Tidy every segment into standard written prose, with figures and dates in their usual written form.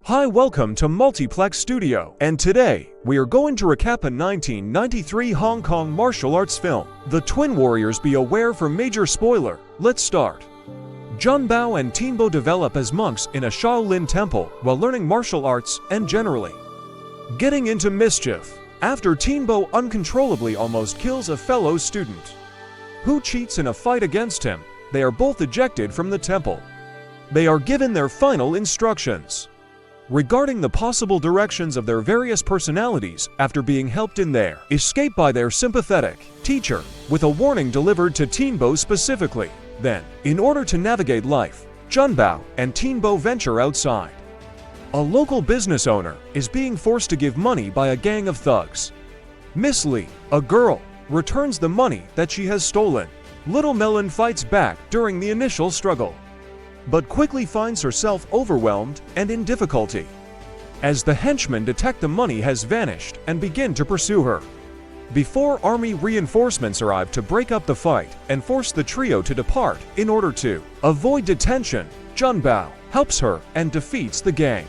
Hi, welcome to Multiplex Studio, and today we are going to recap a 1993 Hong Kong martial arts film. The Twin Warriors, be aware for major spoiler. Let's start. Junbao and Tienbo develop as monks in a Shaolin Temple while learning martial arts and generally getting into mischief. After Tianbao uncontrollably almost kills a fellow student who cheats in a fight against him, they are both ejected from the temple. They are given their final instructions regarding the possible directions of their various personalities after being helped in their escape by their sympathetic teacher, with a warning delivered to Tianbao specifically. Then, in order to navigate life, Junbao and Tienbo venture outside. A local business owner is being forced to give money by a gang of thugs. Miss Lee, a girl, returns the money that she has stolen. Little Melon fights back during the initial struggle, but quickly finds herself overwhelmed and in difficulty as the henchmen detect the money has vanished and begin to pursue her. Before army reinforcements arrive to break up the fight and force the trio to depart in order to avoid detention, Junbao helps her and defeats the gang.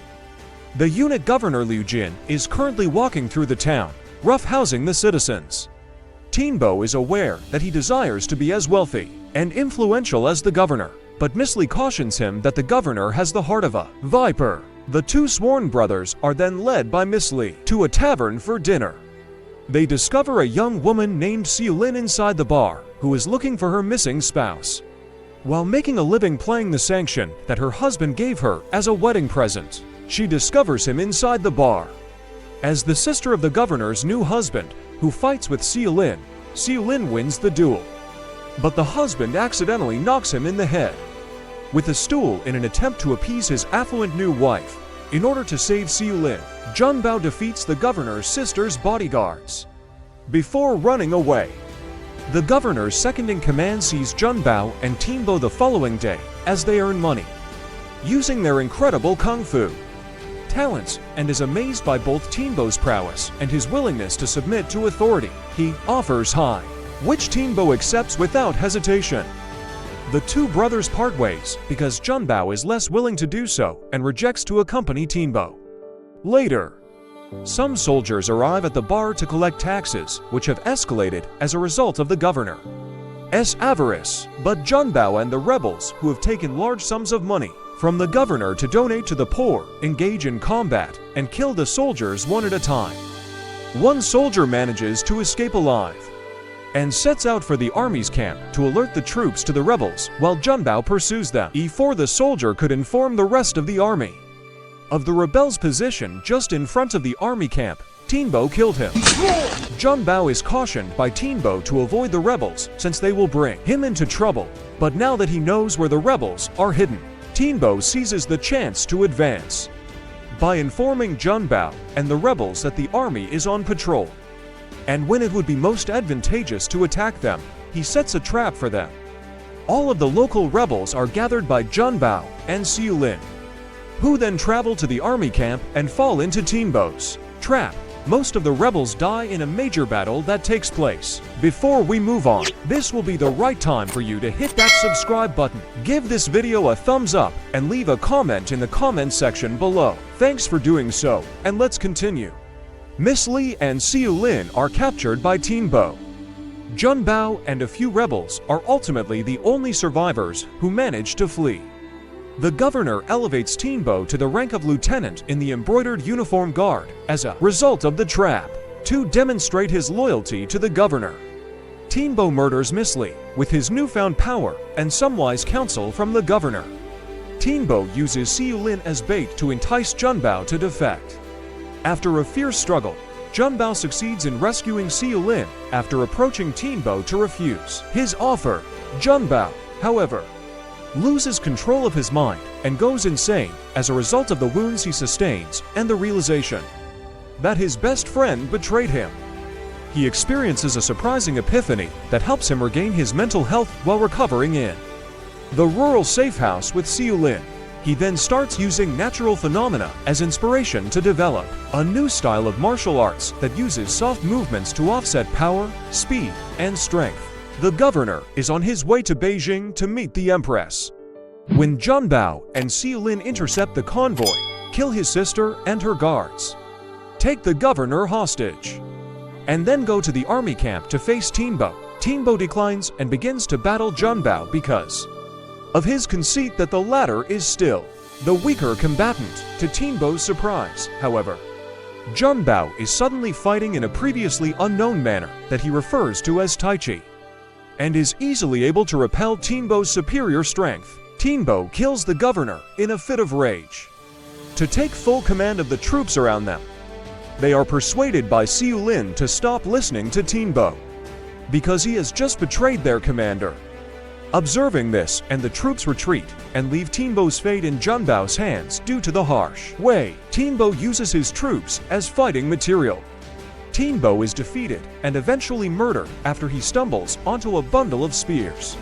The unit governor Liu Jin is currently walking through the town, roughhousing the citizens. Tianbao is aware that he desires to be as wealthy and influential as the governor, but Miss Lee cautions him that the governor has the heart of a viper. The two sworn brothers are then led by Miss Lee to a tavern for dinner. They discover a young woman named Shaolin inside the bar, who is looking for her missing spouse. While making a living playing the sanction that her husband gave her as a wedding present, she discovers him inside the bar. As the sister of the governor's new husband, who fights with Shaolin, Shaolin wins the duel, but the husband accidentally knocks him in the head with a stool in an attempt to appease his affluent new wife. In order to save Shaolin, Junbao defeats the governor's sister's bodyguards before running away. The governor's second-in-command sees Junbao and Tienbo the following day as they earn money using their incredible kung fu talents, and is amazed by both Tienbo's prowess and his willingness to submit to authority. He offers high, which Tienbo accepts without hesitation. The two brothers part ways because Junbao is less willing to do so and rejects to accompany Tienbo. Later, some soldiers arrive at the bar to collect taxes, which have escalated as a result of the governor's avarice. But Junbao and the rebels, who have taken large sums of money from the governor to donate to the poor, engage in combat and kill the soldiers one at a time. One soldier manages to escape alive and sets out for the army's camp to alert the troops to the rebels while Junbao pursues them. Before the soldier could inform the rest of the army of the rebels' position just in front of the army camp, Tianbao killed him. Junbao is cautioned by Tianbao to avoid the rebels since they will bring him into trouble, but now that he knows where the rebels are hidden, Tianbao seizes the chance to advance by informing Junbao and the rebels that the army is on patrol, and when it would be most advantageous to attack them, he sets a trap for them. All of the local rebels are gathered by Junbao and Shaolin, who then travel to the army camp and fall into Tianbao's trap. Most of the rebels die in a major battle that takes place. Before we move on, this will be the right time for you to hit that subscribe button. Give this video a thumbs up and leave a comment in the comment section below. Thanks for doing so, and let's continue. Miss Lee and Shaolin are captured by Tianbao. Junbao and a few rebels are ultimately the only survivors who manage to flee. The governor elevates Tianbao to the rank of lieutenant in the embroidered uniform guard as a result of the trap, to demonstrate his loyalty to the governor. Tianbao murders Miss Lee with his newfound power and some wise counsel from the governor. Tianbao uses Shaolin as bait to entice Junbao to defect. After a fierce struggle, Junbao succeeds in rescuing Shaolin after approaching Tianbao to refuse his offer. Junbao, however, loses control of his mind and goes insane as a result of the wounds he sustains and the realization that his best friend betrayed him. He experiences a surprising epiphany that helps him regain his mental health while recovering in the rural safe house with Shaolin. He then starts using natural phenomena as inspiration to develop a new style of martial arts that uses soft movements to offset power, speed, and strength. The governor is on his way to Beijing to meet the Empress. When Junbao and Shaolin intercept the convoy, kill his sister and her guards, take the governor hostage, and then go to the army camp to face Tianbao. Tianbao declines and begins to battle Junbao because of his conceit that the latter is still the weaker combatant. To Tianbao's surprise, however, Junbao is suddenly fighting in a previously unknown manner that he refers to as Tai Chi, and is easily able to repel Tianbao's superior strength. Tianbao kills the governor in a fit of rage to take full command of the troops around them. They are persuaded by Shaolin to stop listening to Tianbao because he has just betrayed their commander. Observing this, and the troops retreat and leave Tianbao's fate in Junbao's hands due to the harsh way Tianbao uses his troops as fighting material. Tianbao is defeated and eventually murdered after he stumbles onto a bundle of spears,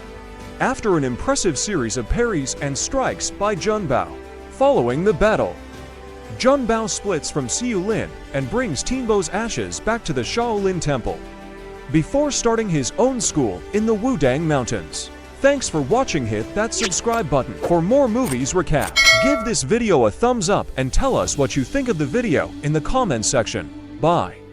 after an impressive series of parries and strikes by Junbao. Following the battle, Junbao splits from Shaolin and brings Tianbao's ashes back to the Shaolin Temple before starting his own school in the Wudang Mountains. Thanks for watching. Hit that subscribe button for more movies recap. Give this video a thumbs up and tell us what you think of the video in the comments section. Bye.